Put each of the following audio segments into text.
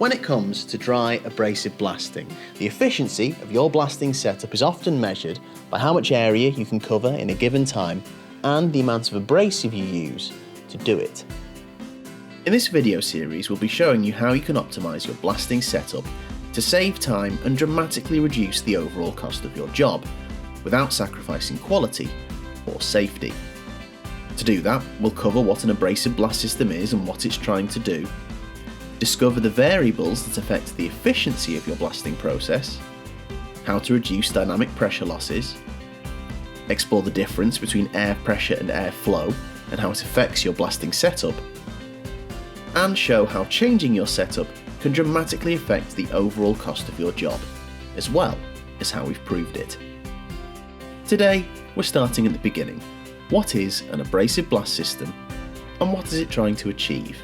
When it comes to dry abrasive blasting, the efficiency of your blasting setup is often measured by how much area you can cover in a given time and the amount of abrasive you use to do it. In this video series, we'll be showing you how you can optimise your blasting setup to save time and dramatically reduce the overall cost of your job without sacrificing quality or safety. To do that, we'll cover what an abrasive blast system is and what it's trying to do, discover the variables that affect the efficiency of your blasting process, how to reduce dynamic pressure losses, explore the difference between air pressure and air flow and how it affects your blasting setup, and show how changing your setup can dramatically affect the overall cost of your job, as well as how we've proved it. Today, we're starting at the beginning. What is an abrasive blast system and what is it trying to achieve?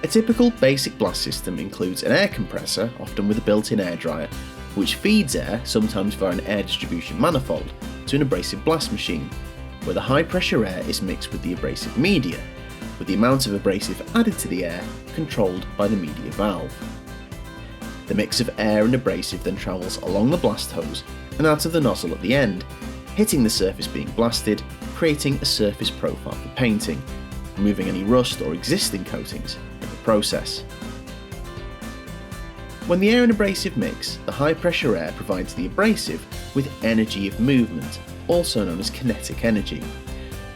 A typical basic blast system includes an air compressor, often with a built-in air dryer, which feeds air, sometimes via an air distribution manifold, to an abrasive blast machine, where the high pressure air is mixed with the abrasive media, with the amount of abrasive added to the air controlled by the media valve. The mix of air and abrasive then travels along the blast hose and out of the nozzle at the end, hitting the surface being blasted, creating a surface profile for painting, removing any rust or existing coatings in the process. When the air and abrasive mix, the high pressure air provides the abrasive with energy of movement, also known as kinetic energy.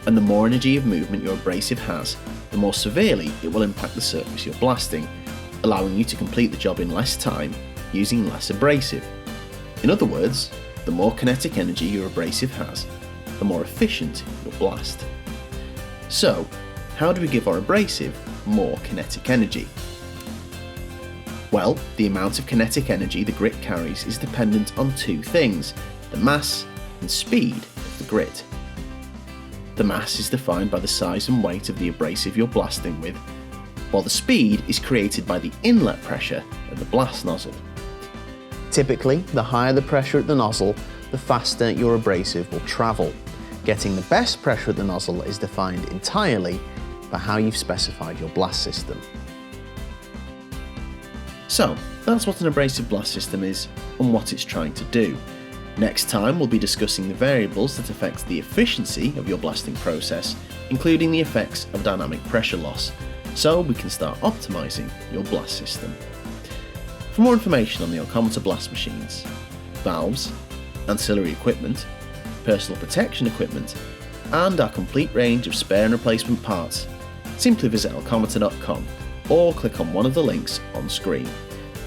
And the more energy of movement your abrasive has, the more severely it will impact the surface you're blasting, allowing you to complete the job in less time using less abrasive. In other words, the more kinetic energy your abrasive has, the more efficient your blast. So, how do we give our abrasive more kinetic energy? Well, the amount of kinetic energy the grit carries is dependent on two things: the mass and speed of the grit. The mass is defined by the size and weight of the abrasive you're blasting with, while the speed is created by the inlet pressure of the blast nozzle. Typically, the higher the pressure at the nozzle, the faster your abrasive will travel. Getting the best pressure at the nozzle is defined entirely by how you've specified your blast system. So, that's what an abrasive blast system is and what it's trying to do. Next time, we'll be discussing the variables that affect the efficiency of your blasting process, including the effects of dynamic pressure loss, so we can start optimizing your blast system. For more information on the Alcometer blast machines, valves, ancillary equipment, personal protection equipment, and our complete range of spare and replacement parts, simply visit alcometer.com or click on one of the links on screen.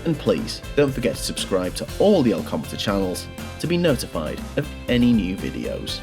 And please don't forget to subscribe to all the Alcometer channels to be notified of any new videos.